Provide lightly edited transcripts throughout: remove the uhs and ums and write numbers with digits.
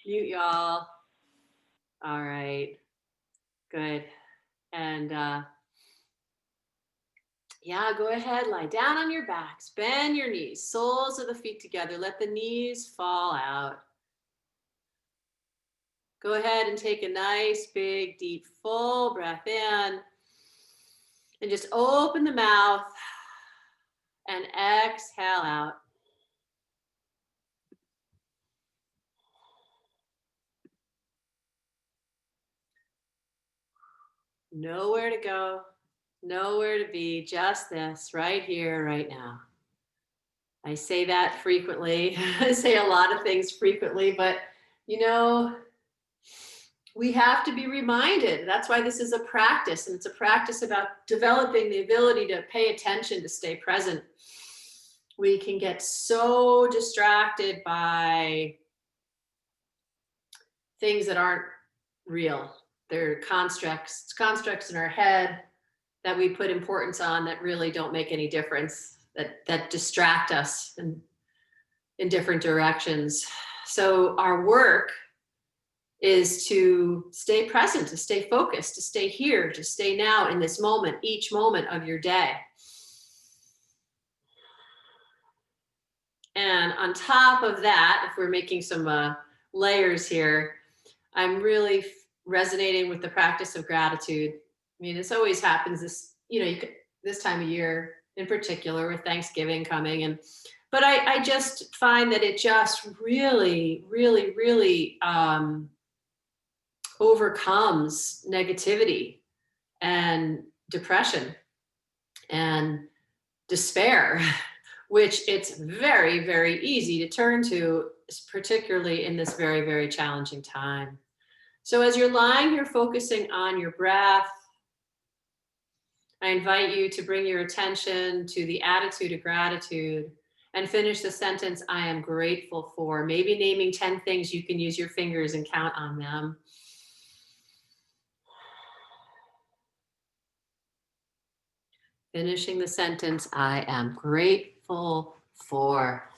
Mute y'all. All right, good. And yeah, go ahead, lie down on your backs, bend your knees, soles of the feet together, let the knees fall out. Go ahead and take a nice, big, deep, full breath in. And just open the mouth and exhale out. Nowhere to go, nowhere to be, just this right here, right now. I say that frequently. I say a lot of things frequently, but you know, we have to be reminded. That's why this is a practice, and it's a practice about developing the ability to pay attention, to stay present. We can get so distracted by things that aren't real. They're constructs in our head that we put importance on that really don't make any difference, that distract us in different directions. So our work is to stay present, to stay focused, to stay here, to stay now in this moment, each moment of your day. And on top of that, if we're making some layers here, I'm really resonating with the practice of gratitude. I mean, this always happens this time of year in particular with Thanksgiving coming. But I just find that it just really, really, really overcomes negativity and depression and despair, which it's very, very easy to turn to, particularly in this very, very challenging time. So as you're lying here focusing on your breath, I invite you to bring your attention to the attitude of gratitude and finish the sentence, I am grateful for. Maybe naming 10 things you can use your fingers and count on them. Finishing the sentence, I am grateful for.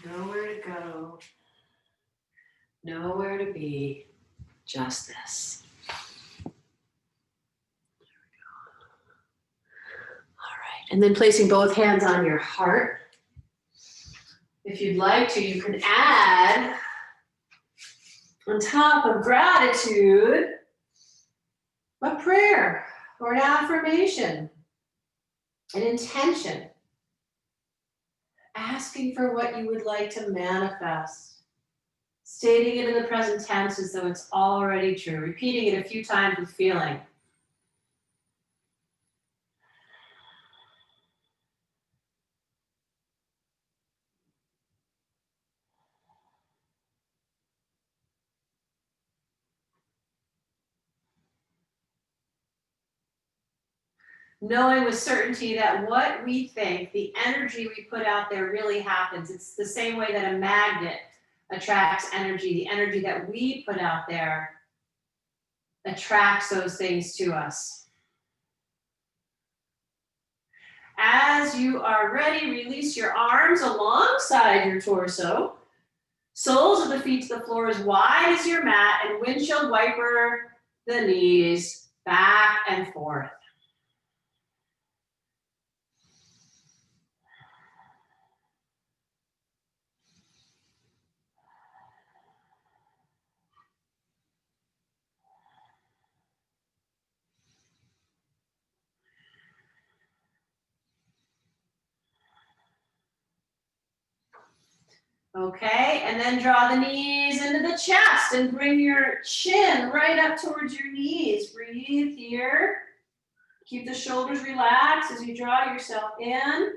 Nowhere to go, nowhere to be, just this. There we go. All right, and then placing both hands on your heart. If you'd like to, you can add, on top of gratitude, a prayer or an affirmation, an intention, asking for what you would like to manifest, stating it in the present tense as though it's already true, repeating it a few times with feeling. Knowing with certainty that what we think, the energy we put out there really happens. It's the same way that a magnet attracts energy. The energy that we put out there attracts those things to us. As you are ready, release your arms alongside your torso. Soles of the feet to the floor as wide as your mat, and windshield wiper the knees back and forth. Okay, and then draw the knees into the chest and bring your chin right up towards your knees. Breathe here. Keep the shoulders relaxed as you draw yourself in.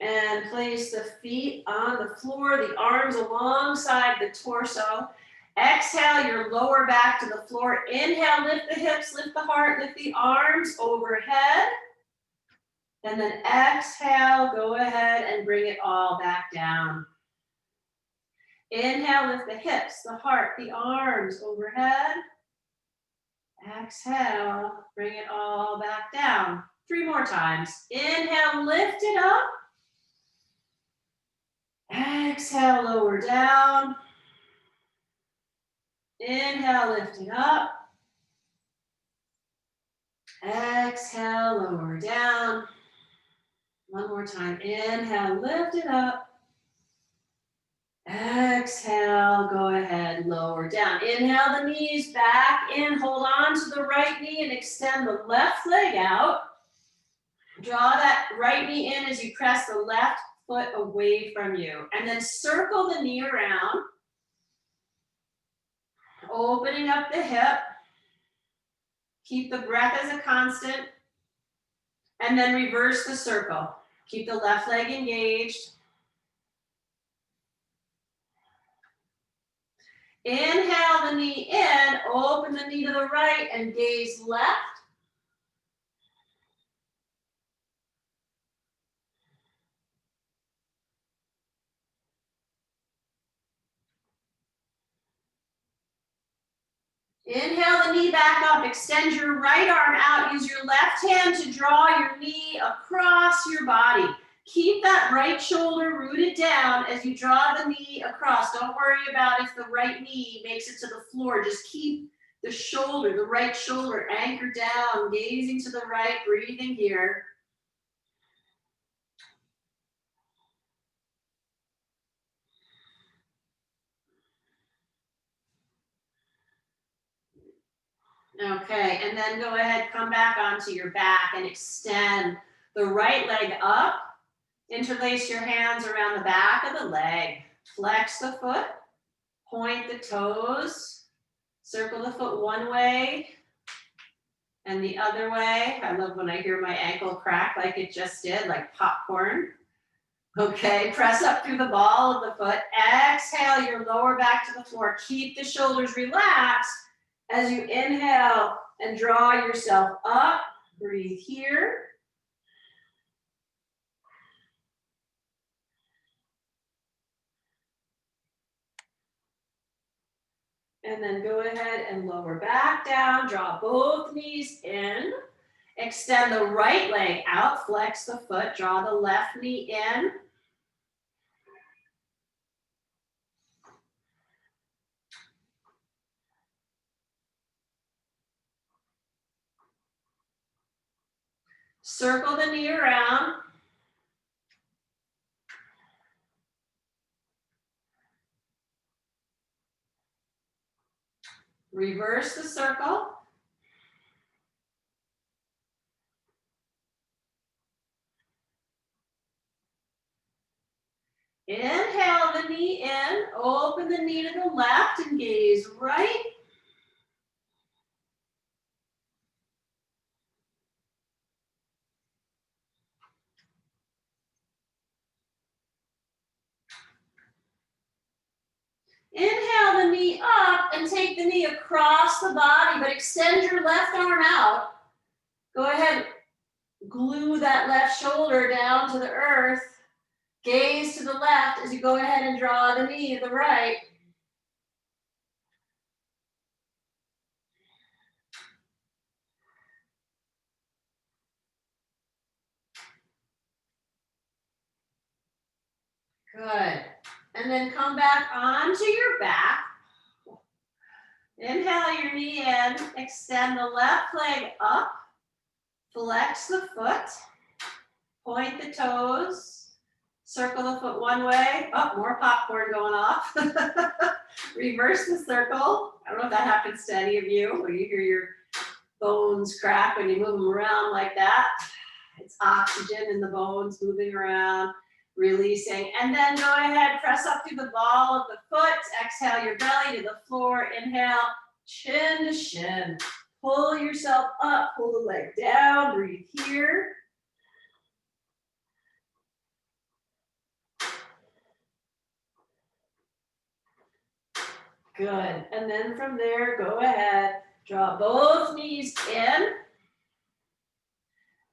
And place the feet on the floor, the arms alongside the torso. Exhale your lower back to the floor. Inhale, lift the hips, lift the heart, lift the arms overhead. And then exhale, go ahead and bring it all back down. Inhale, lift the hips, the heart, the arms overhead. Exhale, bring it all back down. 3 more times. Inhale, lift it up. Exhale, lower down. Inhale, lift it up. Exhale, lower down. One more time. Inhale, lift it up. Exhale, go ahead, lower down. Inhale the knees back in. Hold on to the right knee and extend the left leg out. Draw that right knee in as you press the left foot away from you. And then circle the knee around. Opening up the hip. Keep the breath as a constant. And then reverse the circle. Keep the left leg engaged. Inhale the knee in, open the knee to the right and gaze left. Inhale the knee back up, extend your right arm out, use your left hand to draw your knee across your body. Keep that right shoulder rooted down as you draw the knee across. Don't worry about if the right knee makes it to the floor. Just keep the shoulder, the right shoulder anchored down, gazing to the right, breathing here. Okay, and then go ahead, come back onto your back and extend the right leg up. Interlace your hands around the back of the leg. Flex the foot, point the toes, circle the foot one way and the other way. I love when I hear my ankle crack like it just did, like popcorn. Okay, press up through the ball of the foot. Exhale your lower back to the floor. Keep the shoulders relaxed as you inhale and draw yourself up. Breathe here. And then go ahead and lower back down, draw both knees in. Extend the right leg out, flex the foot, draw the left knee in. Circle the knee around. Reverse the circle. Inhale the knee in, open the knee to the left and gaze right. Inhale the knee up and take the knee across the body, but extend your left arm out. Go ahead, glue that left shoulder down to the earth. Gaze to the left as you go ahead and draw the knee to the right. Good. And then come back onto your back. Inhale your knee in, extend the left leg up, flex the foot, point the toes, circle the foot one way. Oh, more popcorn going off. Reverse the circle. I don't know if that happens to any of you, where you hear your bones crack when you move them around like that. It's oxygen in the bones moving around, releasing. And then go ahead, press up through the ball of the foot. Exhale your belly to the floor. Inhale, chin to shin. Pull yourself up, pull the leg down, breathe here. Good. And then from there, go ahead, draw both knees in.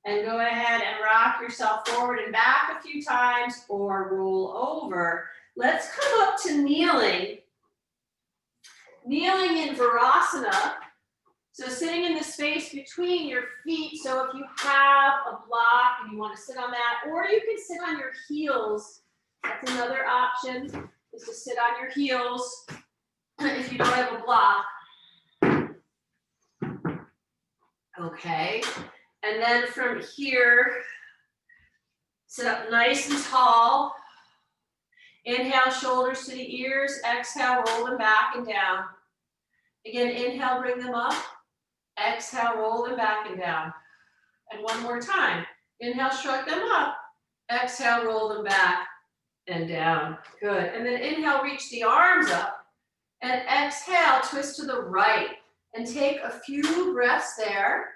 And go ahead and rock yourself forward and back a few times or roll over. Let's come up to kneeling. Kneeling in Virasana. So sitting in the space between your feet. So if you have a block and you want to sit on that, or you can sit on your heels. That's another option, is to sit on your heels if you don't have a block. Okay. And then from here, sit up nice and tall. Inhale, shoulders to the ears. Exhale, roll them back and down. Again, inhale, bring them up. Exhale, roll them back and down. And one more time. Inhale, shrug them up. Exhale, roll them back and down. Good. And then inhale, reach the arms up. And exhale, twist to the right. And take a few breaths there.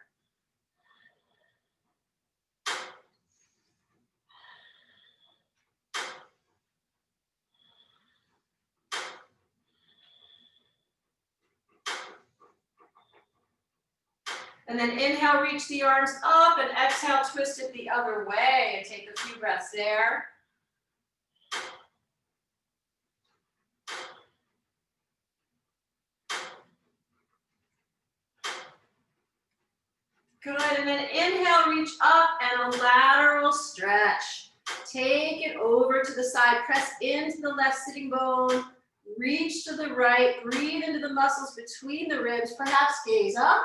And then inhale, reach the arms up, and exhale, twist it the other way, and take a few breaths there. Good, and then inhale, reach up, and a lateral stretch. Take it over to the side, press into the left sitting bone, reach to the right, breathe into the muscles between the ribs, perhaps gaze up,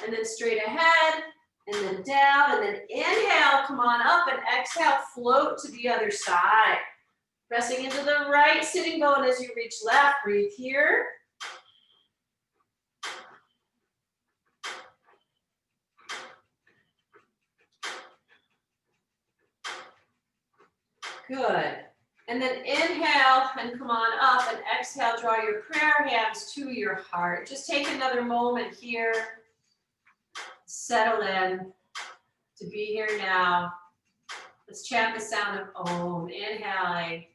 and then straight ahead, and then down, and then inhale, come on up, and exhale, float to the other side. Pressing into the right sitting bone as you reach left, breathe here. Good. And then inhale and come on up, and exhale, draw your prayer hands to your heart. Just take another moment here. Settle in to be here now. Let's chant the sound of Om. Inhaling.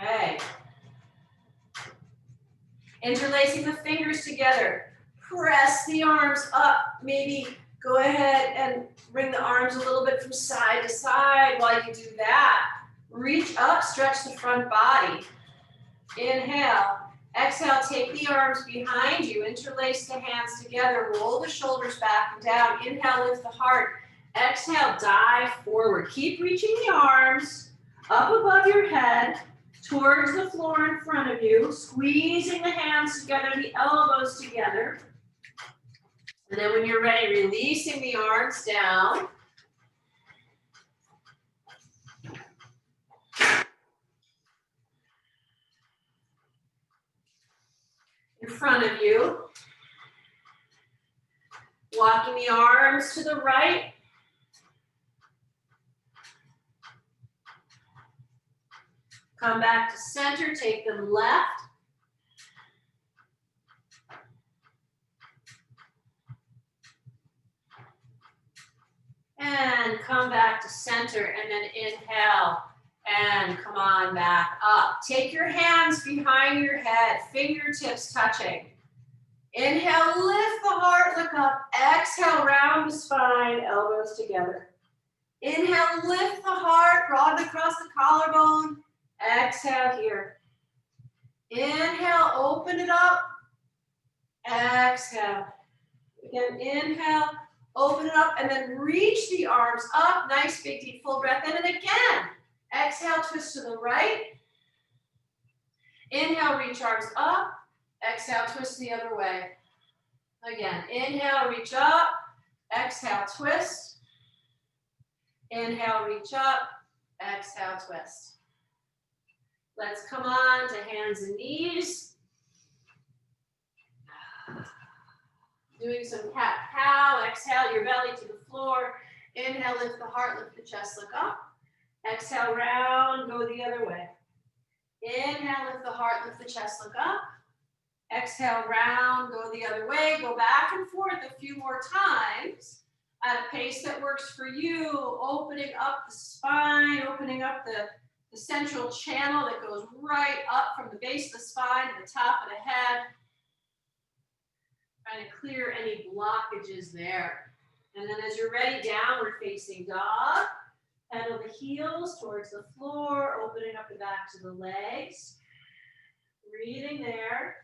Okay. Interlacing the fingers together. Press the arms up. Maybe go ahead and bring the arms a little bit from side to side while you do that. Reach up, stretch the front body. Inhale. Exhale, take the arms behind you. Interlace the hands together. Roll the shoulders back and down. Inhale, lift the heart. Exhale, dive forward. Keep reaching the arms up above your head, towards the floor in front of you, squeezing the hands together, the elbows together. And then when you're ready, releasing the arms down. In front of you. Walking the arms to the right. Come back to center, take them left. And come back to center, and then inhale, and come on back up. Take your hands behind your head, fingertips touching. Inhale, lift the heart, look up. Exhale, round the spine, elbows together. Inhale, lift the heart, broaden across the collarbone. Exhale here. Inhale, open it up. Exhale. Again, inhale, open it up, and then reach the arms up. Nice, big, deep, full breath in. And again, exhale, twist to the right. Inhale, reach arms up. Exhale, twist the other way. Again, inhale, reach up. Exhale, twist. Inhale, reach up. Exhale, twist. Let's come on to hands and knees. Doing some cat-cow. Exhale, your belly to the floor. Inhale, lift the heart, lift the chest, look up. Exhale, round, go the other way. Inhale, lift the heart, lift the chest, look up. Exhale, round, go the other way, go back and forth a few more times at a pace that works for you, opening up the spine, opening up the central channel that goes right up from the base of the spine to the top of the head. Trying to clear any blockages there. And then as you're ready, downward facing dog. Pedal the heels towards the floor, opening up the backs of the legs. Breathing there.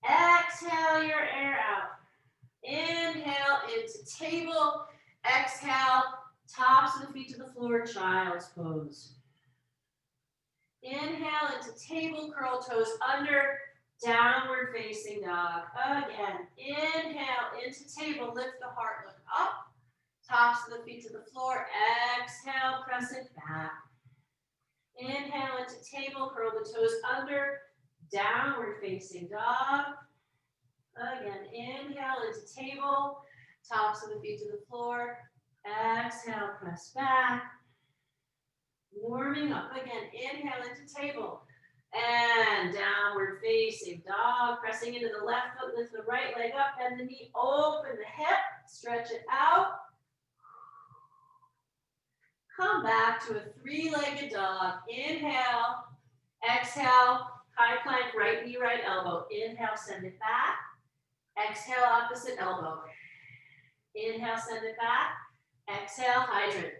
Exhale your air out. Inhale into table. Exhale, tops of the feet to the floor, child's pose. Inhale into table, curl toes under, downward facing dog. Again, inhale into table, lift the heart, look up. Tops of the feet to the floor. Exhale, press it back. Inhale into table, curl the toes under, downward facing dog. Again, inhale into table, tops of the feet to the floor. Exhale, press back. Warming up. Again, inhale into table. And downward facing dog. Pressing into the left foot, lift the right leg up, bend the knee, open the hip, stretch it out. Come back to a three-legged dog. Inhale, exhale, high plank, right knee, right elbow. Inhale, send it back. Exhale, opposite elbow. Inhale, send it back. Exhale, hydrant.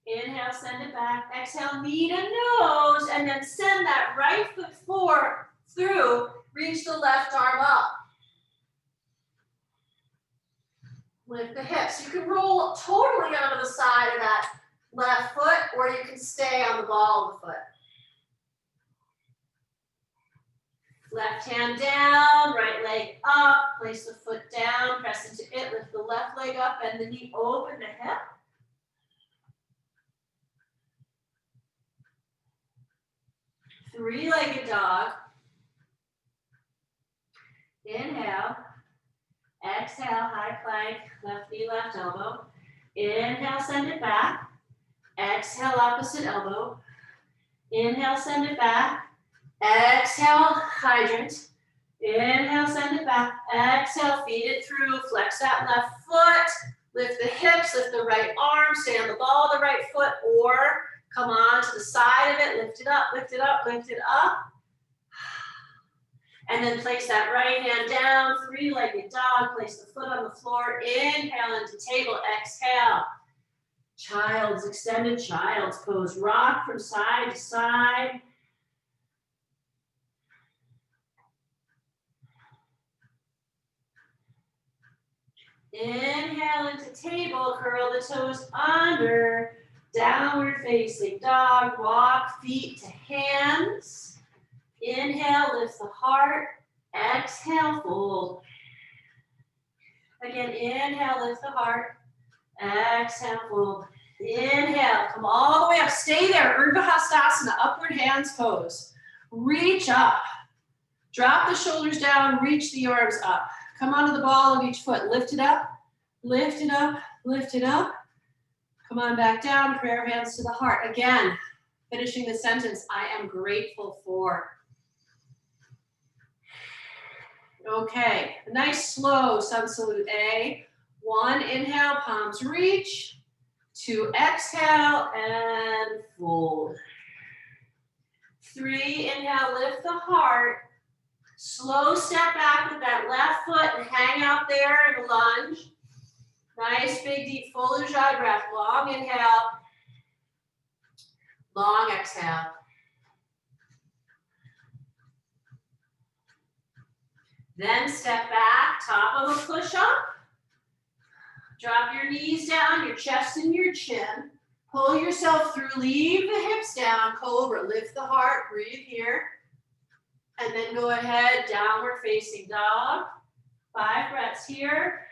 Inhale, send it back. Exhale, knee to nose, and then send that right foot forward through. Reach the left arm up. Lift the hips. You can roll totally onto the side of that left foot, or you can stay on the ball of the foot. Left hand down, right leg up, place the foot down, press into it, lift the left leg up, bend the knee, open the hip. Three-legged dog. Inhale. Exhale, high plank, left knee, left elbow. Inhale, send it back. Exhale, opposite elbow. Inhale, send it back. Exhale, hydrant. Inhale, send it back. Exhale, feed it through. Flex that left foot. Lift the hips, lift the right arm. Stay on the ball of the right foot, or come on to the side of it. Lift it up, lift it up, lift it up. And then place that right hand down, three-legged dog. Place the foot on the floor. Inhale into table. Exhale. Child's extended child's pose. Rock from side to side. Inhale into table. Curl the toes under. Downward facing dog. Walk feet to hands. Inhale, lift the heart. Exhale, fold. Again, inhale, lift the heart. Exhale, fold. Inhale, come all the way up. Stay there. Urdhva Hastasana, upward hands pose. Reach up. Drop the shoulders down. Reach the arms up. Come onto the ball of each foot. Lift it up. Lift it up. Lift it up. Come on back down. Prayer hands to the heart. Again, finishing the sentence, I am grateful for. Okay, a nice slow sun salute A. One, inhale, palms reach. Two, exhale, and fold. Three, inhale, lift the heart. Slow step back with that left foot and hang out there in a lunge. Nice, big, deep, full ujjayi breath. Long inhale. Long exhale. Then step back, top of a push-up. Drop your knees down, your chest and your chin. Pull yourself through, leave the hips down, cobra, lift the heart, breathe here. And then go ahead, downward facing dog. 5 breaths here.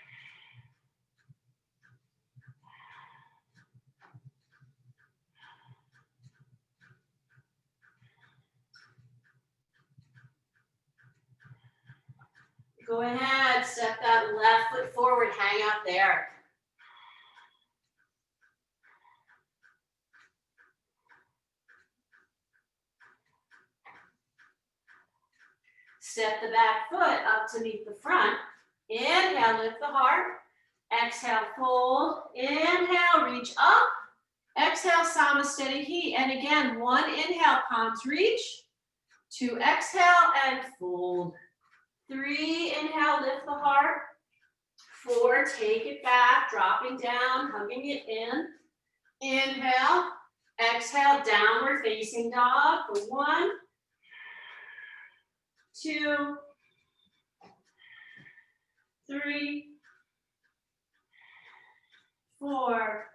Go ahead step that left foot forward, hang out there. Step the back foot up to meet the front. Inhale, lift the heart. Exhale, fold. Inhale, reach up. Exhale, Samasthiti. And again, one inhale, palms reach. 2, exhale and fold. 3, inhale, lift the heart. 4, take it back, dropping down, hugging it in. Inhale, exhale, downward facing dog for 1, 2, 3, 4,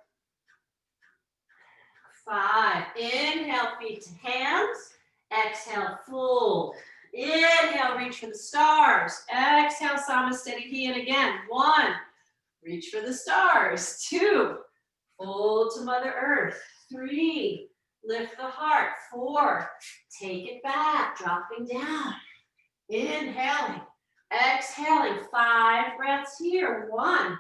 5. Inhale, feet to hands. Exhale, fold. Inhale, reach for the stars. Exhale, Samasthiti. And again, 1, reach for the stars. 2, fold to Mother Earth. 3, lift the heart. 4, take it back, dropping down. Inhaling, exhaling. 5 breaths here. 1,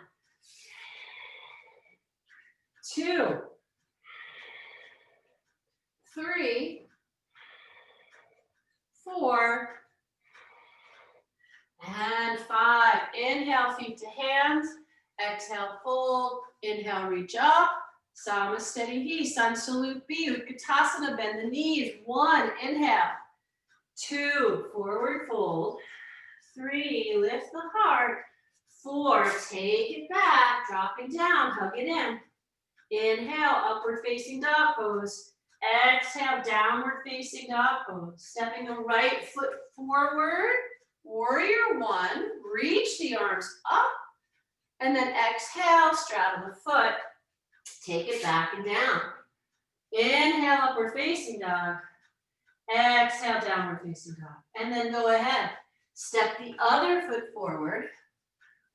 2, 3, 4, and 5. Inhale, feet to hands. Exhale, fold. Inhale, reach up. Samasthiti, Sun Salute B, Utkatasana, bend the knees. 1, inhale. 2, forward fold. 3, lift the heart. 4, take it back, dropping down, hug it in. Inhale, upward facing dog pose. Exhale, downward facing dog pose. Stepping the right foot forward. Warrior 1, reach the arms up. And then exhale, straddle the foot. Take it back and down. Inhale, upward facing dog. Exhale, downward facing dog. And then go ahead. Step the other foot forward.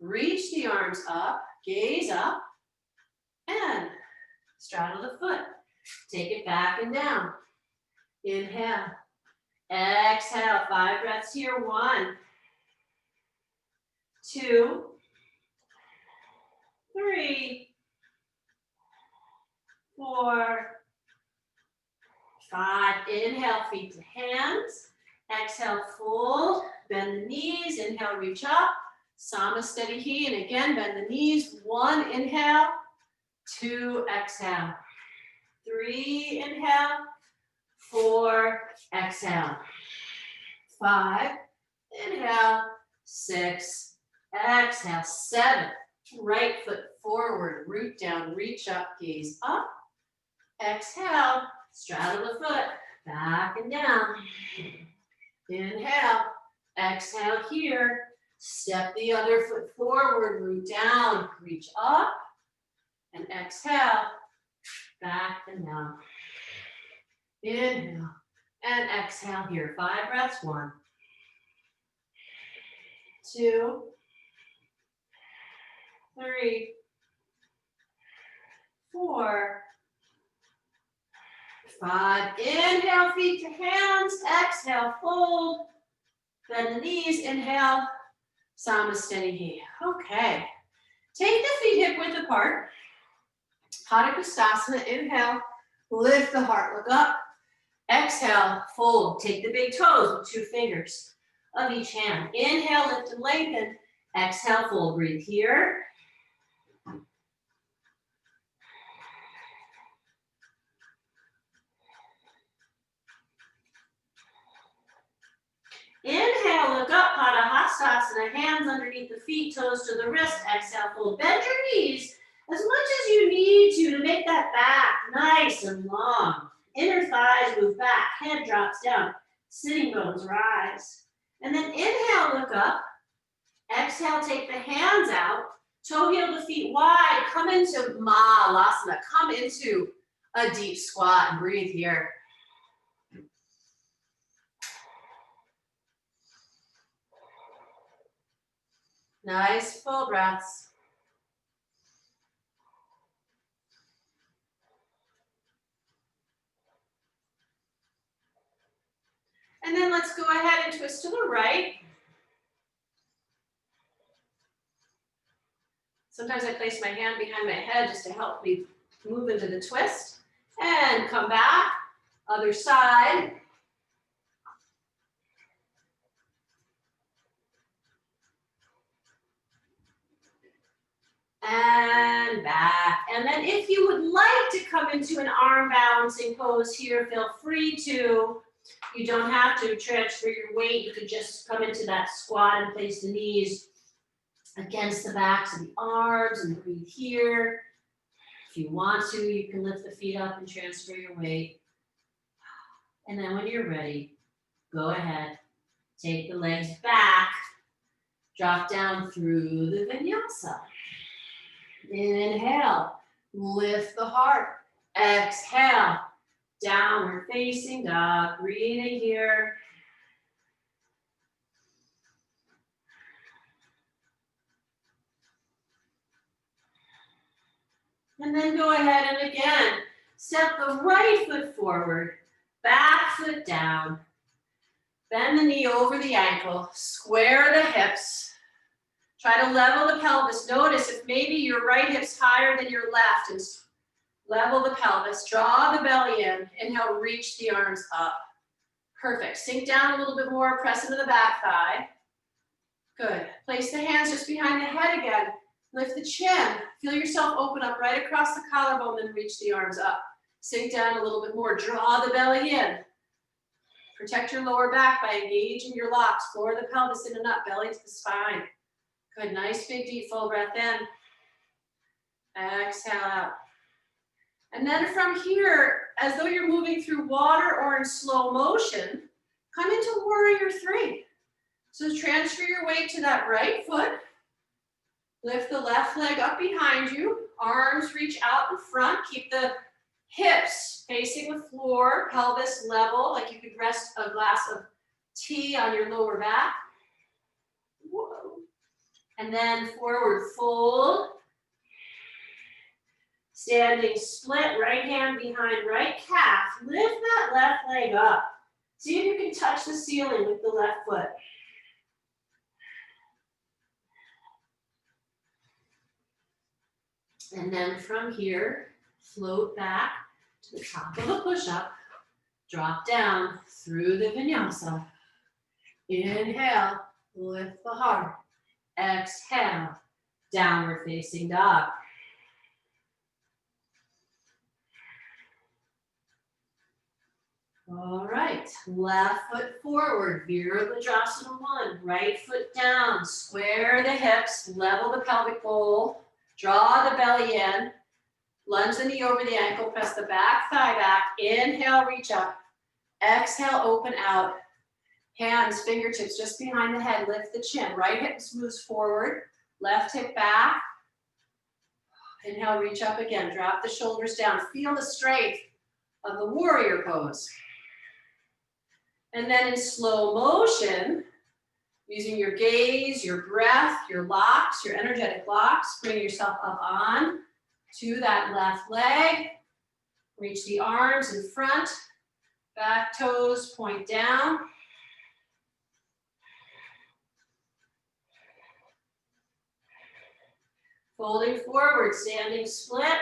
Reach the arms up. Gaze up. And straddle the foot. Take it back and down. Inhale. Exhale. 5 breaths here. 1, 2, 3, 4, 5. Inhale, feet to hands. Exhale, fold. Bend the knees. Inhale, reach up. Samasthiti. And again, bend the knees. 1, inhale. 2, exhale. 3, inhale. 4, exhale. 5, inhale. 6, exhale. 7, right foot forward, root down, reach up, gaze up. Exhale, straddle the foot, back and down. Inhale, exhale here. Step the other foot forward, root down, reach up. And exhale, back and down. Inhale and exhale here. 5 breaths. 1, 2, 3, 4, 5. Inhale, feet to hands. Exhale, fold. Bend the knees. Inhale, Samasthiti. Okay. Take the feet hip width apart. Padangusthasana. Inhale, lift the heart, look up. Exhale, fold. Take the big toes with 2 fingers of each hand. Inhale, lift and lengthen. Exhale, fold. Breathe here. Inhale, look up, Padahastasana, hands underneath the feet, toes to the wrist. Exhale, fold. Bend your knees as much as you need to make that back nice and long. Inner thighs move back, head drops down, sitting bones rise. And then inhale, look up. Exhale, take the hands out. Toe heel the feet wide. Come into Mahalasana. Come into a deep squat and breathe here. Nice full breaths. And then let's go ahead and twist to the right. Sometimes I place my hand behind my head just to help me move into the twist. And come back, other side. And back. And then if you would like to come into an arm balancing pose here, feel free to. You don't have to transfer your weight. You could just come into that squat and place the knees against the backs of the arms and breathe here. If you want to, you can lift the feet up and transfer your weight. And then when you're ready, go ahead, take the legs back, drop down through the vinyasa. Inhale, lift the heart. Exhale, downward facing dog. Breathing here. And then go ahead and again, step the right foot forward, back foot down. Bend the knee over the ankle, square the hips. Try to level the pelvis. Notice if maybe your right hip's higher than your left, and level the pelvis. Draw the belly in. Inhale, reach the arms up. Perfect. Sink down a little bit more, press into the back thigh. Good. Place the hands just behind the head again. Lift the chin. Feel yourself open up right across the collarbone, then reach the arms up. Sink down a little bit more. Draw the belly in. Protect your lower back by engaging your locks. Floor the pelvis in and up, belly to the spine. Good, nice big deep full breath in. Exhale out. And then from here, as though you're moving through water or in slow motion, come into warrior three. So transfer your weight to that right foot. Lift the left leg up behind you. Arms reach out in front. Keep the hips facing the floor, pelvis level, like you could rest a glass of tea on your lower back. Whoa. And then forward fold. Standing split, right hand behind right calf. Lift that left leg up. See if you can touch the ceiling with the left foot. And then from here, float back to the top of a push-up. Drop down through the vinyasa. Inhale, lift the heart. Exhale, downward facing dog. All right, left foot forward, Virabhadrasana 1. Right foot down, square the hips, level the pelvic bowl, draw the belly in, lunge the knee over the ankle, press the back thigh back, inhale, reach up, exhale, open out, hands, fingertips just behind the head, lift the chin, right hip moves forward, left hip back, inhale, reach up again, drop the shoulders down, feel the strength of the warrior pose. And then in slow motion, using your gaze, your breath, your locks, your energetic locks, bring yourself up on to that left leg. Reach the arms in front, back toes point down. Folding forward, standing split.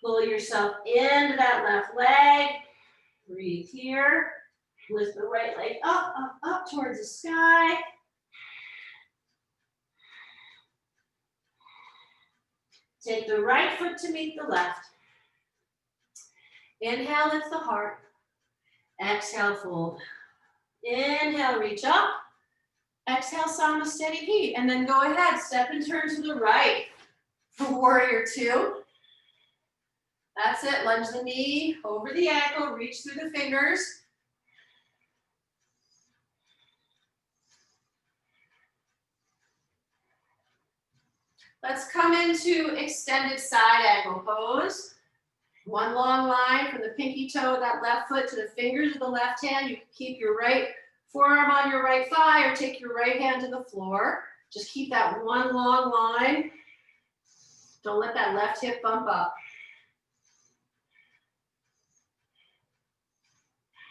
Pull yourself into that left leg. Breathe here. Lift the right leg up, up, up towards the sky. Take the right foot to meet the left. Inhale, lift the heart. Exhale, fold. Inhale, reach up. Exhale, Sama steady heat. And then go ahead, step and turn to the right for warrior 2. That's it, lunge the knee over the ankle, reach through the fingers. Let's come into extended side angle pose. One long line from the pinky toe of that left foot to the fingers of the left hand. You can keep your right forearm on your right thigh or take your right hand to the floor. Just keep that one long line. Don't let that left hip bump up.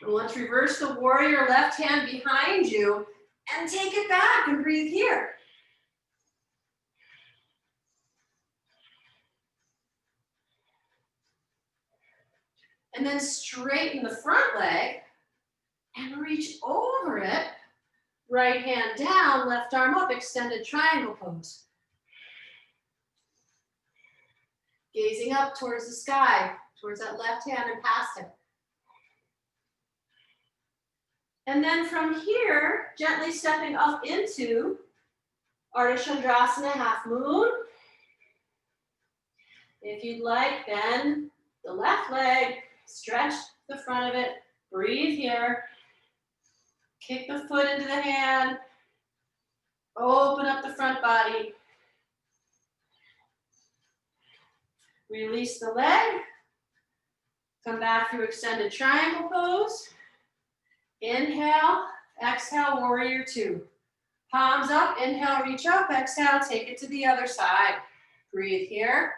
And let's reverse the warrior, left hand behind you and take it back and breathe here. And then straighten the front leg and reach over it. Right hand down, left arm up, extended triangle pose. Gazing up towards the sky, towards that left hand and past it. And then from here, gently stepping up into Ardha Chandrasana, half moon. If you'd like, bend the left leg, stretch the front of it, breathe here. Kick the foot into the hand, open up the front body. Release the leg, come back through extended triangle pose. Inhale, exhale, warrior two. Palms up, inhale, reach up, exhale, take it to the other side. Breathe here.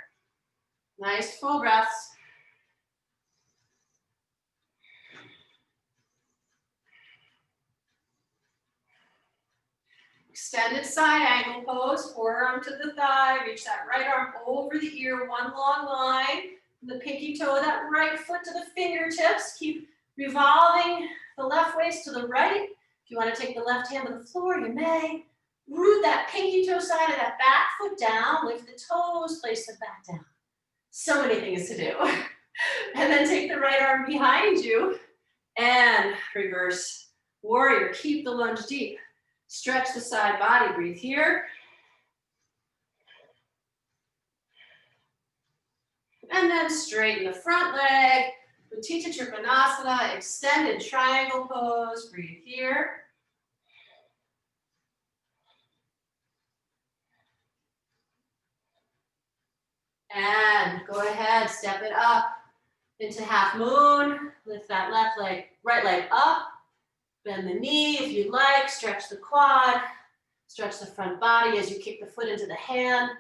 Nice full breaths. Extended side angle pose, forearm to the thigh, reach that right arm over the ear, one long line. The pinky toe of that right foot to the fingertips. Keep revolving the left waist to the right. If you want to take the left hand to the floor, you may. Root that pinky toe side of that back foot down, lift the toes, place it back down. So many things to do. And then take the right arm behind you and reverse warrior. Keep the lunge deep. Stretch the side body, breathe here. And then straighten the front leg. Utthita Trikonasana, extended triangle pose, breathe here. And go ahead, step it up into half moon. Lift that left leg, right leg up. Bend the knee if you'd like, stretch the quad, stretch the front body as you kick the foot into the hand.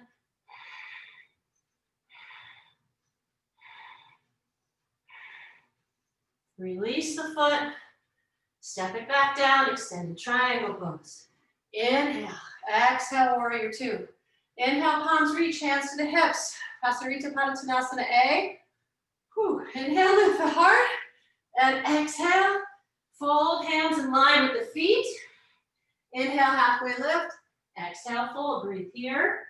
Release the foot, step it back down, extended triangle pose. Inhale, exhale, warrior two. Inhale, palms reach, hands to the hips. Pasarita Padottanasana A. Whew. Inhale, lift the heart, and exhale. Fold hands in line with the feet. Inhale, halfway lift. Exhale, fold. Breathe here.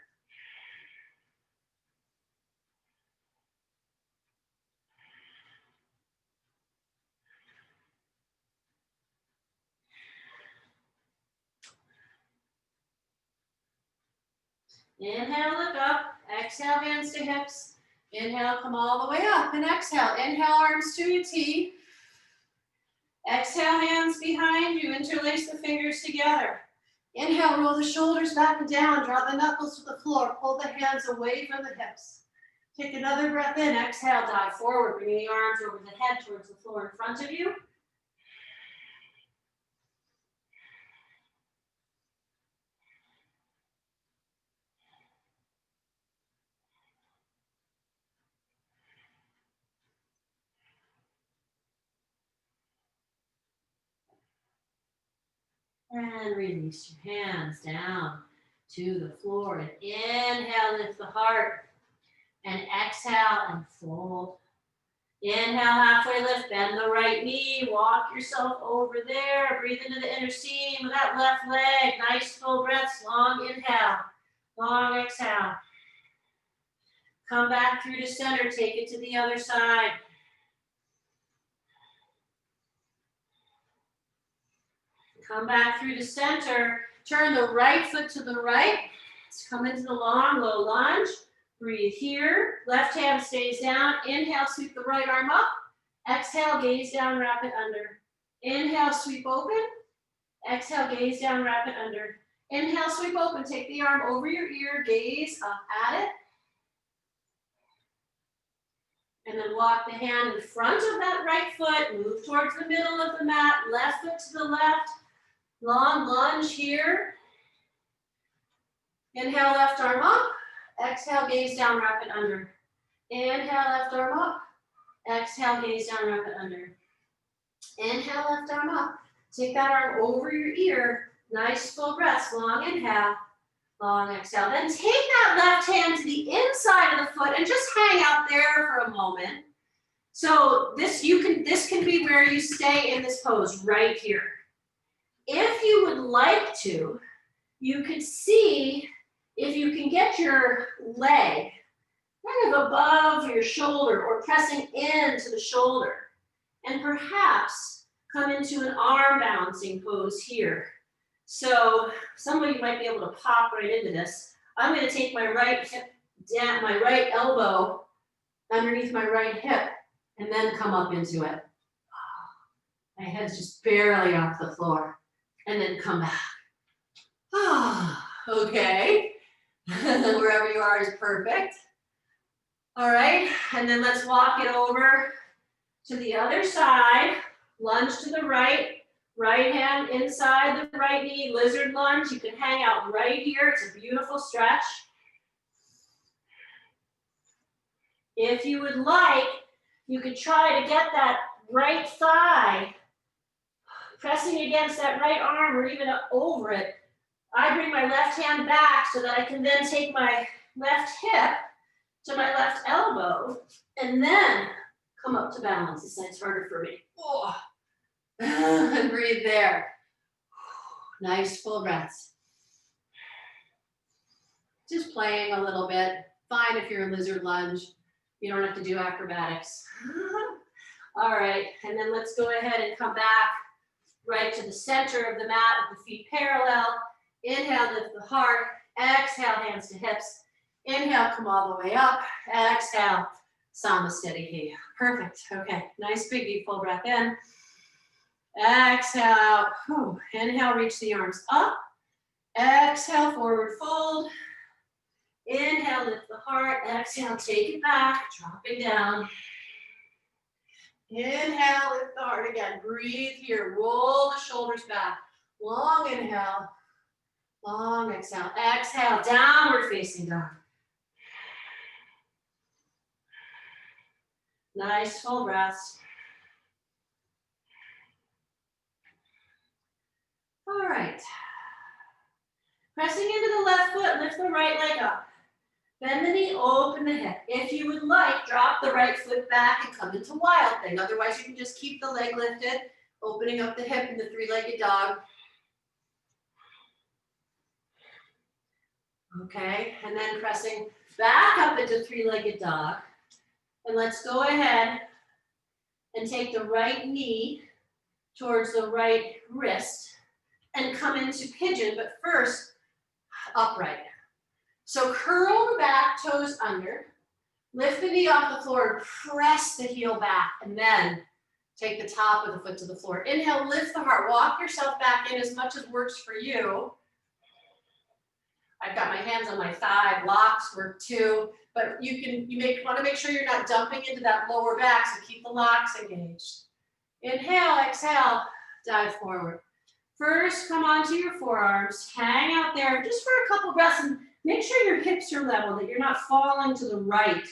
Inhale, look up. Exhale, hands to hips. Inhale, come all the way up. And exhale. Inhale, arms to your T. Exhale, hands behind you. Interlace the fingers together. Inhale, roll the shoulders back and down. Draw the knuckles to the floor. Pull the hands away from the hips. Take another breath in. Exhale, dive forward. Bringing the arms over the head towards the floor in front of you. And release your hands down to the floor. And inhale, lift the heart. And exhale and fold. Inhale, halfway lift, bend the right knee. Walk yourself over there. Breathe into the inner seam of that left leg. Nice full breaths. Long inhale, long exhale. Come back through to center. Take it to the other side. Come back through to center. Turn the right foot to the right. Let's come into the long, low lunge. Breathe here. Left hand stays down. Inhale, sweep the right arm up. Exhale, gaze down, wrap it under. Inhale, sweep open. Exhale, gaze down, wrap it under. Inhale, sweep open. Take the arm over your ear. Gaze up at it. And then walk the hand in front of that right foot. Move towards the middle of the mat. Left foot to the left. Long lunge here. Inhale, left arm up. Exhale, gaze down, wrap it under. Inhale, left arm up. Exhale, gaze down, wrap it under. Inhale, left arm up. Take that arm over your ear. Nice full breaths. Long inhale, long exhale. Then take that left hand to the inside of the foot and just hang out there for a moment. So this can be where you stay in this pose right here. If you would like to, you could see if you can get your leg kind of above your shoulder or pressing into the shoulder, and perhaps come into an arm balancing pose here. So some of you might be able to pop right into this. I'm going to take my right hip down, my right elbow underneath my right hip, and then come up into it. My head's just barely off the floor, and then come back. Okay. Wherever you are is perfect. All right, and then let's walk it over to the other side. Lunge to the right, right hand inside the right knee, lizard lunge. You can hang out right here. It's a beautiful stretch. If you would like, you could try to get that right thigh pressing against that right arm or even over it. I bring my left hand back so that I can then take my left hip to my left elbow and then come up to balance. This side's harder for me. Oh. And breathe there. Nice full breaths. Just playing a little bit. Fine if you're in lizard lunge. You don't have to do acrobatics. All right, and then let's go ahead and come back right to the center of the mat with the feet parallel. Inhale, lift the heart. Exhale, hands to hips. Inhale, come all the way up. Exhale, Samasthiti. Perfect. Okay, nice big deep full breath in. Exhale out. Whew. Inhale, reach the arms up. Exhale, forward fold. Inhale, lift the heart. Exhale, take it back, dropping down. Inhale, lift the heart again. Breathe here. Roll the shoulders back. Long inhale. Long exhale. Exhale, downward facing dog. Nice full breaths. All right. Pressing into the left foot, lift the right leg up. Bend the knee, open the hip. If you would like, drop the right foot back and come into wild thing. Otherwise, you can just keep the leg lifted, opening up the hip in the three-legged dog. Okay, and then pressing back up into three-legged dog. And let's go ahead and take the right knee towards the right wrist and come into pigeon, but first, upright. So curl the back toes under, lift the knee off the floor, and press the heel back, and then take the top of the foot to the floor. Inhale, lift the heart, walk yourself back in as much as works for you. I've got my hands on my thigh, blocks work too, but you want to make sure you're not dumping into that lower back, so keep the locks engaged. Inhale, exhale, dive forward. First, come onto your forearms, hang out there just for a couple breaths, and make sure your hips are level, that you're not falling to the right.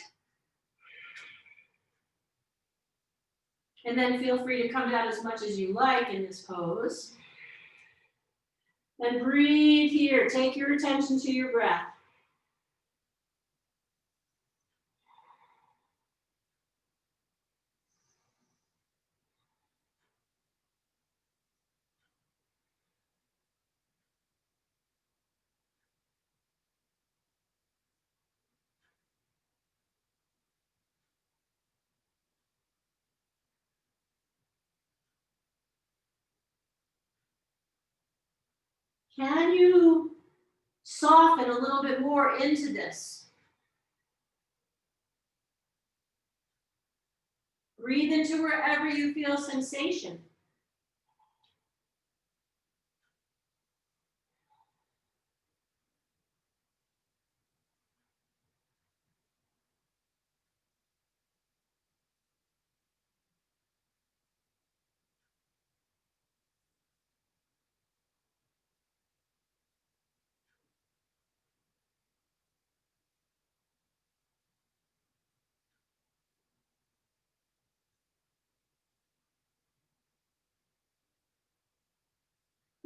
And then feel free to come down as much as you like in this pose. And breathe here. Take your attention to your breath. Can you soften a little bit more into this? Breathe into wherever you feel sensation.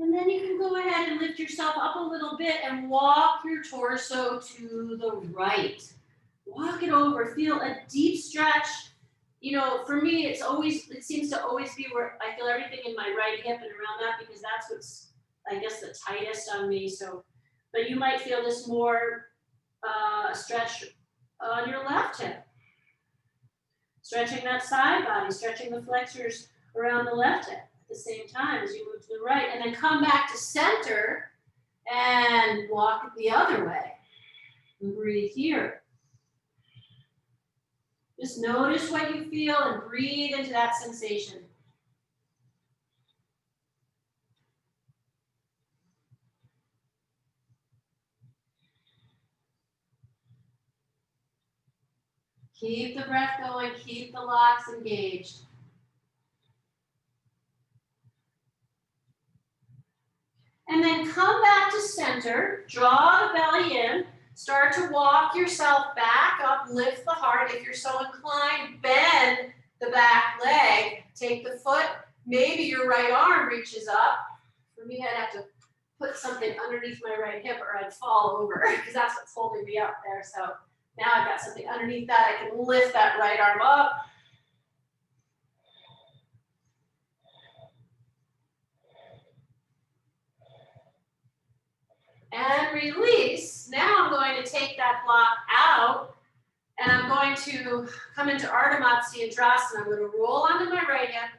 And then you can go ahead and lift yourself up a little bit and walk your torso to the right. Walk it over, feel a deep stretch you know, for me, it seems to always be where I feel everything in my right hip and around that, because that's what's, I guess, the tightest on me. So, but you might feel this more stretch on your left hip. Stretching that side body, stretching the flexors around the left hip at the same time as you move to the right. And then come back to center and walk the other way. And breathe here. Just notice what you feel and breathe into that sensation. Keep the breath going, keep the locks engaged. And then come back to center, draw the belly in, start to walk yourself back up, lift the heart. If you're so inclined, bend the back leg, take the foot, maybe your right arm reaches up. For me, I'd have to put something underneath my right hip or I'd fall over because that's what's holding me up there. So now I've got something underneath that. I can lift that right arm up. And release. Now I'm going to take that block out and I'm going to come into Ardha Matsyendrasana. I'm going to roll onto my right hip,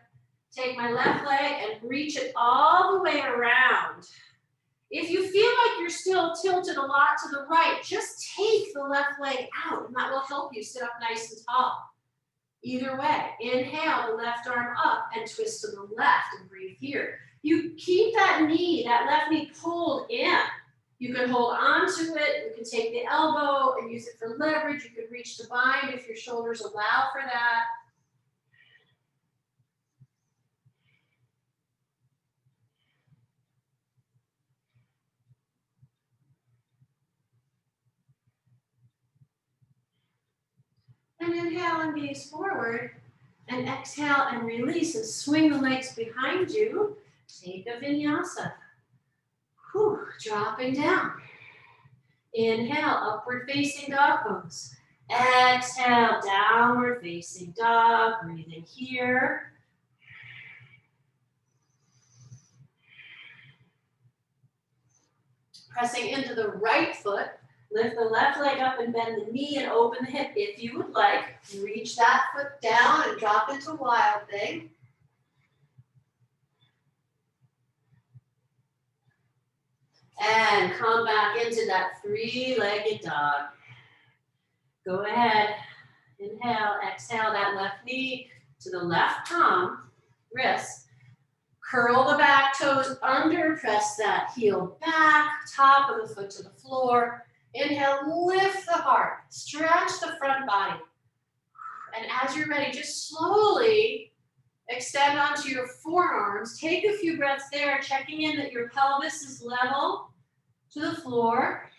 take my left leg and reach it all the way around. If you feel like you're still tilted a lot to the right, just take the left leg out and that will help you sit up nice and tall. Either way, inhale the left arm up and twist to the left and breathe here. You keep that knee, that left knee pulled in. You can hold on to it, you can take the elbow and use it for leverage. You can reach to bind if your shoulders allow for that. And inhale and gaze forward. And exhale and release and swing the legs behind you. Take a vinyasa. Whew, dropping down. Inhale, upward facing dog pose. Exhale, downward facing dog. Breathing here. Pressing into the right foot. Lift the left leg up and bend the knee and open the hip if you would like. Reach that foot down and drop into wild thing. And come back into that three-legged dog. Go ahead. Inhale, exhale that left knee to the left palm, wrist. Curl the back toes under, press that heel back, top of the foot to the floor. Inhale, lift the heart, stretch the front body. And as you're ready, just slowly extend onto your forearms. Take a few breaths there, checking in that your pelvis is level to the floor.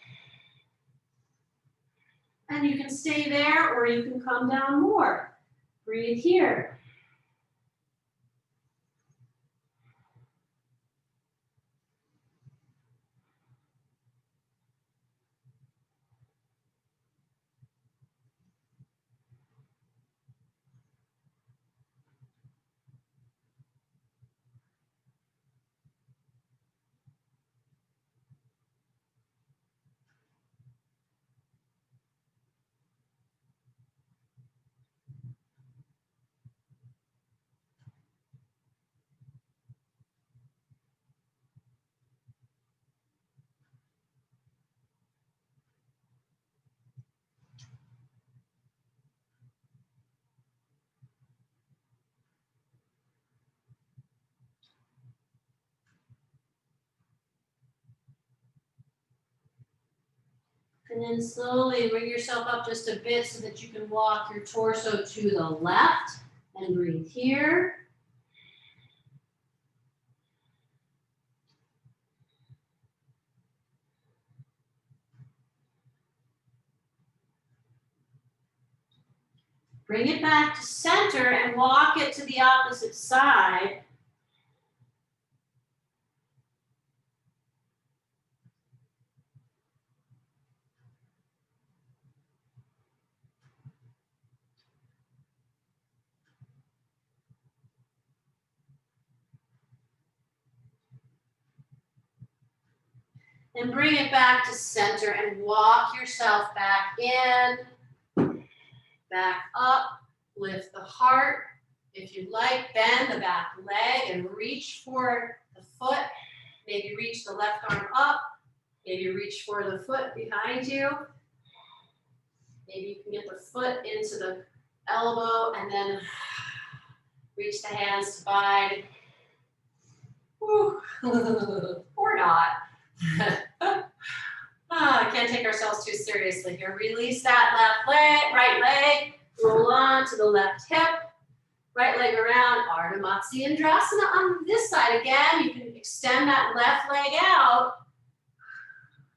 And you can stay there or you can come down more. Breathe here. And then slowly bring yourself up just a bit so that you can walk your torso to the left and breathe here. Bring it back to center and walk it to the opposite side. And bring it back to center and walk yourself back in, back up, lift the heart. If you like, bend the back leg and reach for the foot. Maybe reach the left arm up. Maybe reach for the foot behind you. Maybe you can get the foot into the elbow and then reach the hands to bind. Or not. Can't take ourselves too seriously here. Release that left leg, right leg, roll on to the left hip, right leg around, Ardha Matsyendrasana on this side again. You can extend that left leg out.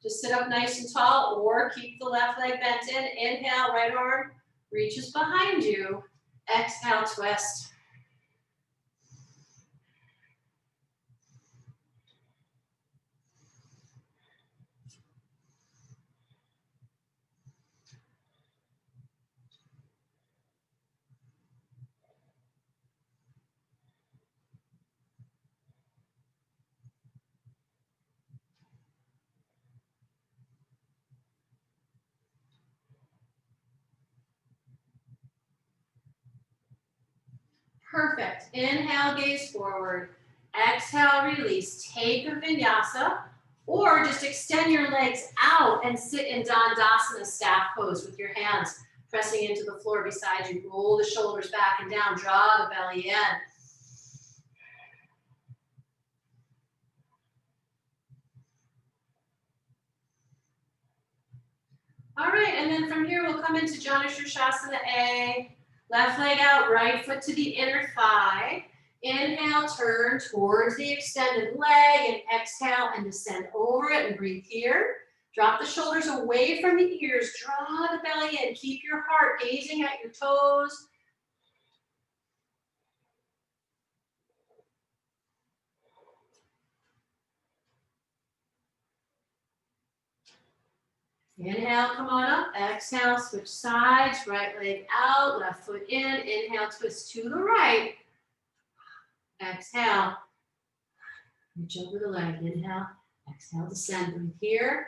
Just sit up nice and tall or keep the left leg bent in. Inhale, right arm reaches behind you. Exhale, twist. Perfect. Inhale, gaze forward. Exhale, release. Take a vinyasa or just extend your legs out and sit in Dandasana staff pose with your hands pressing into the floor beside you. Roll the shoulders back and down. Draw the belly in. All right, and then from here we'll come into Janu Shirshasana A. Left leg out, right foot to the inner thigh. Inhale, turn towards the extended leg and exhale and descend over it and breathe here. Drop the shoulders away from the ears. Draw the belly in. Keep your heart gazing at your toes. Inhale, come on up. Exhale, switch sides. Right leg out, left foot in. Inhale, twist to the right. Exhale. Reach over the leg. Inhale. Exhale, descend. Breathe here.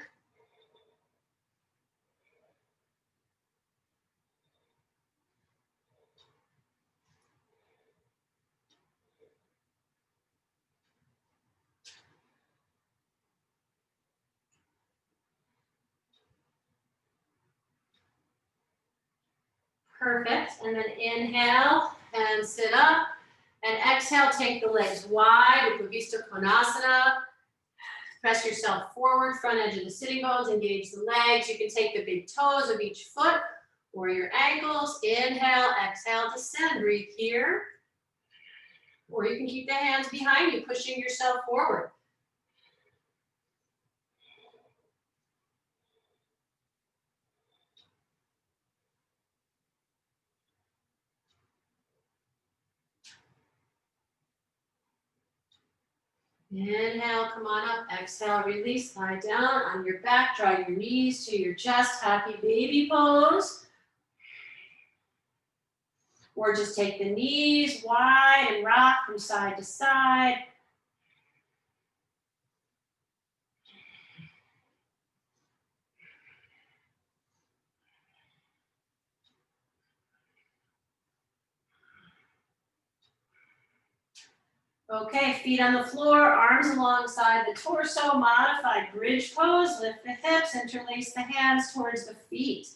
Perfect. And then inhale and sit up. And exhale, take the legs wide, Upavista Konasana. Press yourself forward, front edge of the sitting bones, engage the legs. You can take the big toes of each foot or your ankles. Inhale, exhale, descend. Breathe here. Or you can keep the hands behind you, pushing yourself forward. Inhale, come on up. Exhale, release, lie down on your back. Draw your knees to your chest. Happy baby pose. Or just take the knees wide and rock from side to side. Okay, feet on the floor, arms alongside the torso, modified bridge pose. Lift the hips, interlace the hands towards the feet.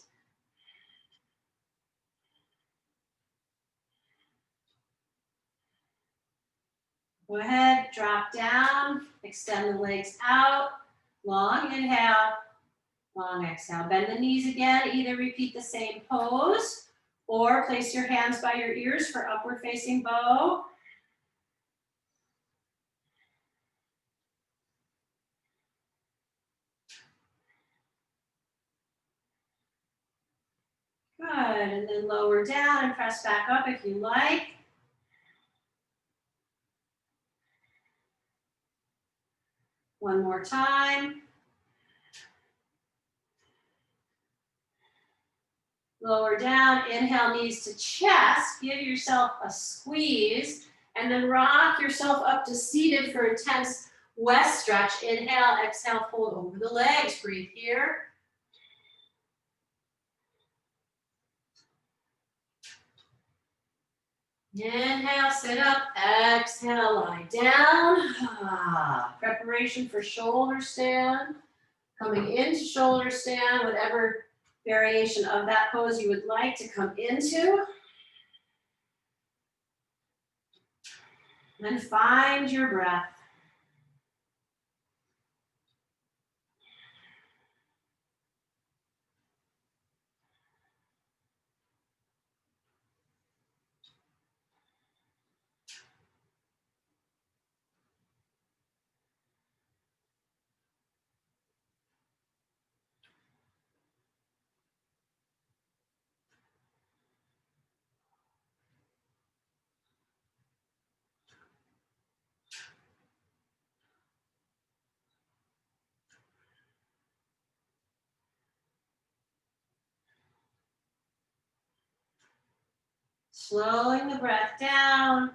Go ahead, drop down, extend the legs out. Long inhale, long exhale. Bend the knees again. Either repeat the same pose or place your hands by your ears for upward facing bow. Good, and then lower down and press back up if you like. One more time. Lower down, inhale, knees to chest. Give yourself a squeeze and then rock yourself up to seated for a tense West stretch. Inhale, exhale, fold over the legs. Breathe here. Inhale, sit up. Exhale, lie down. Preparation for shoulder stand. Coming into shoulder stand, whatever variation of that pose you would like to come into. And find your breath. Slowing the breath down,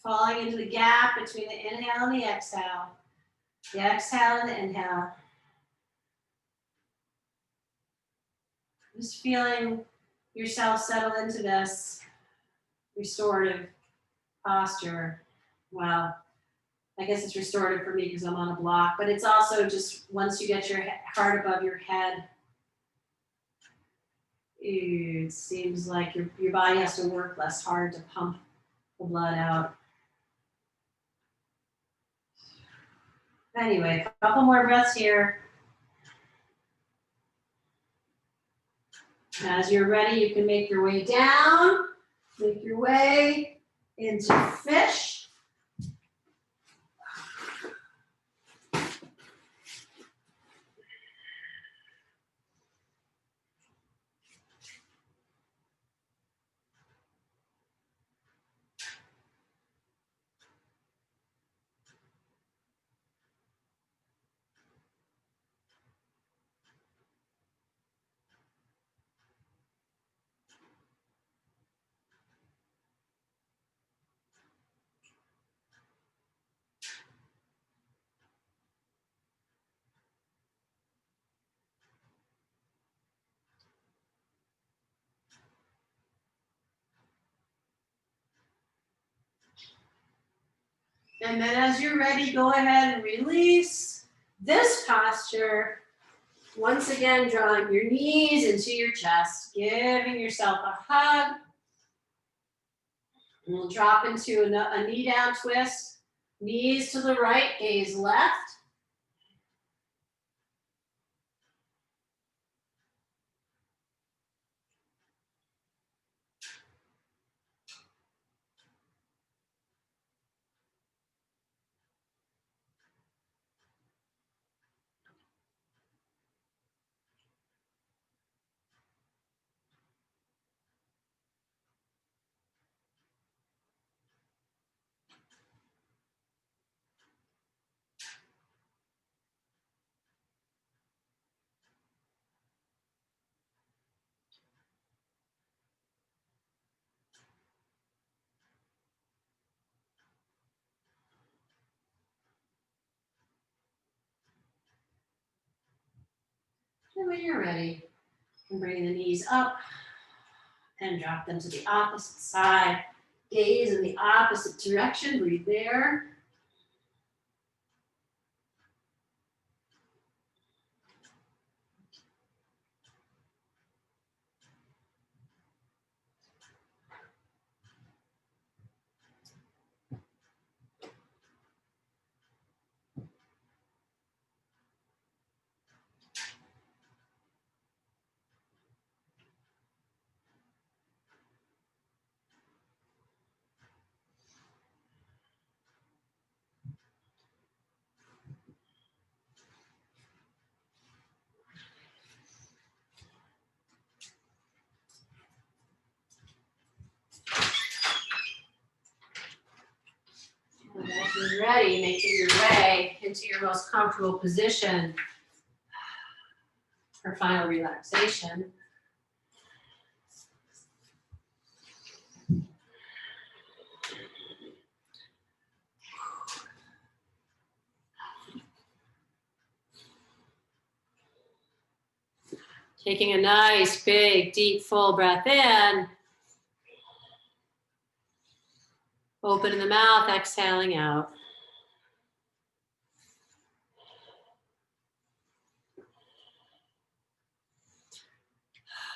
falling into the gap between the inhale and the exhale. The exhale and the inhale. Just feeling yourself settle into this restorative posture. Well, I guess it's restorative for me because I'm on a block, but it's also just once you get your heart above your head, it seems like your body has to work less hard to pump the blood out. Anyway, a couple more breaths here. As you're ready, you can make your way down, make your way into fish. And then as you're ready, go ahead and release this posture. Once again, drawing your knees into your chest, giving yourself a hug. And we'll drop into a knee down twist. Knees to the right, gaze left. And when you're ready, you can bring the knees up and drop them to the opposite side. Gaze in the opposite direction, breathe there. And as you're ready, making your way into your most comfortable position for final relaxation. Taking a nice, big, deep, full breath in. Opening the mouth, exhaling out.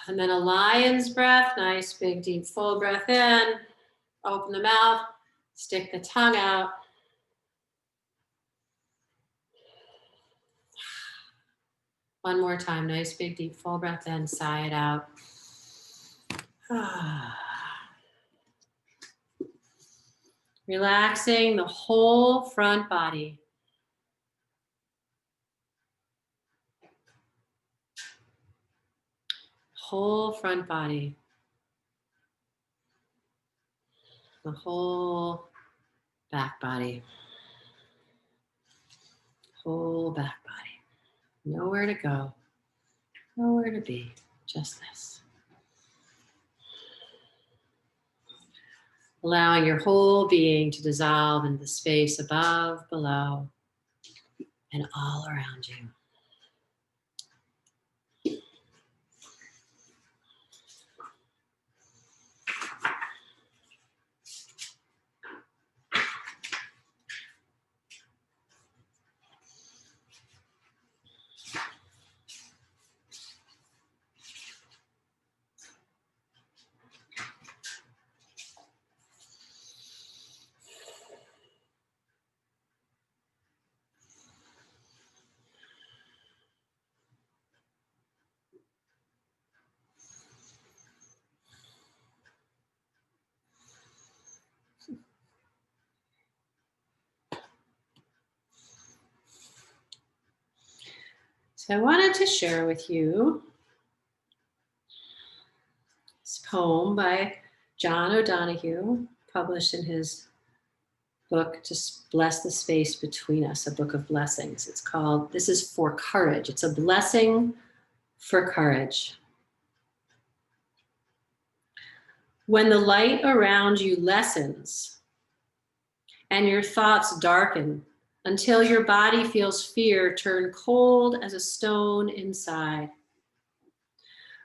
And then a lion's breath, nice, big, deep, full breath in. Open the mouth, stick the tongue out. One more time, nice, big, deep, full breath in, sigh it out. Relaxing the whole front body. Whole front body. The whole back body. Whole back body. Nowhere to go. Nowhere to be. Just this. Allowing your whole being to dissolve into the space above, below, and all around you. So I wanted to share with you this poem by John O'Donohue, published in his book, Just Bless the Space Between Us, a book of blessings. It's called, this is for courage. It's a blessing for courage. When the light around you lessens and your thoughts darken until your body feels fear turn cold as a stone inside.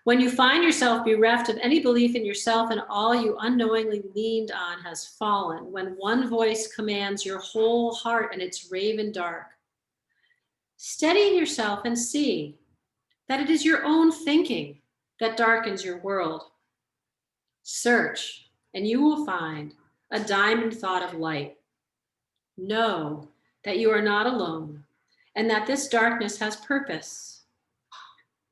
When you find yourself bereft of any belief in yourself and all you unknowingly leaned on has fallen, when one voice commands your whole heart and it's raven dark, steady yourself and see that it is your own thinking that darkens your world. Search and you will find a diamond thought of light. Know that you are not alone and that this darkness has purpose.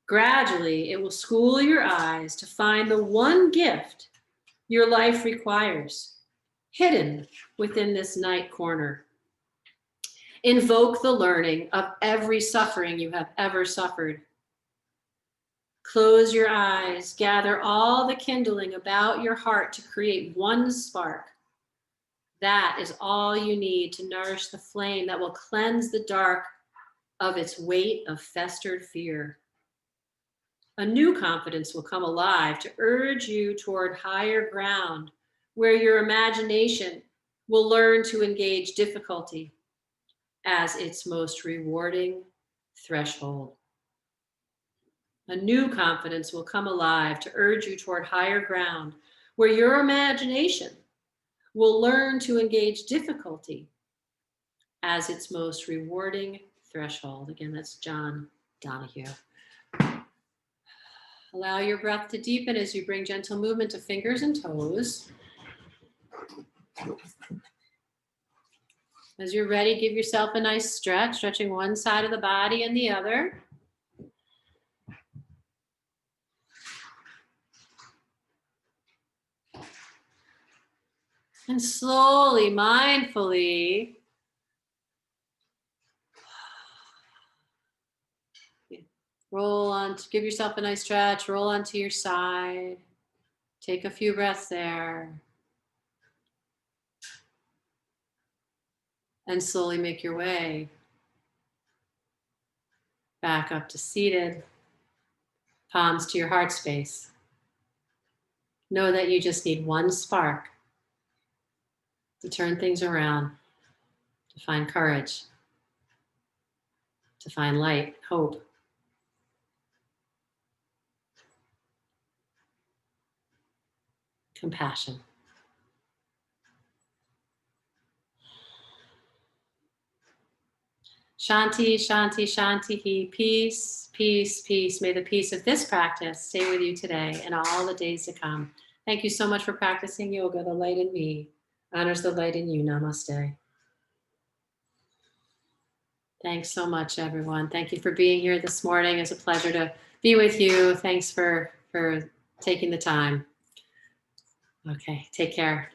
Gradually, it will school your eyes to find the one gift your life requires, hidden within this night corner. Invoke the learning of every suffering you have ever suffered. Close your eyes, gather all the kindling about your heart to create one spark. That is all you need to nourish the flame that will cleanse the dark of its weight of festered fear. A new confidence will come alive to urge you toward higher ground, where your imagination will learn to engage difficulty as its most rewarding threshold. A new confidence will come alive to urge you toward higher ground, where your imagination will learn to engage difficulty as its most rewarding threshold. Again, that's John Donahue. Allow your breath to deepen as you bring gentle movement to fingers and toes. As you're ready, give yourself a nice stretch, stretching one side of the body and the other. And slowly, mindfully, roll on, give yourself a nice stretch, roll onto your side. Take a few breaths there. And slowly make your way back up to seated, palms to your heart space. Know that you just need one spark to turn things around, to find courage, to find light, hope. compassion. Shanti, Shanti, Shanti, peace, peace, peace. May the peace of this practice stay with you today and all the days to come. Thank you so much for practicing yoga. The light in me honors the light in you. Namaste. Thanks so much, everyone. Thank you for being here this morning. It's a pleasure to be with you. Thanks for taking the time. Okay, take care.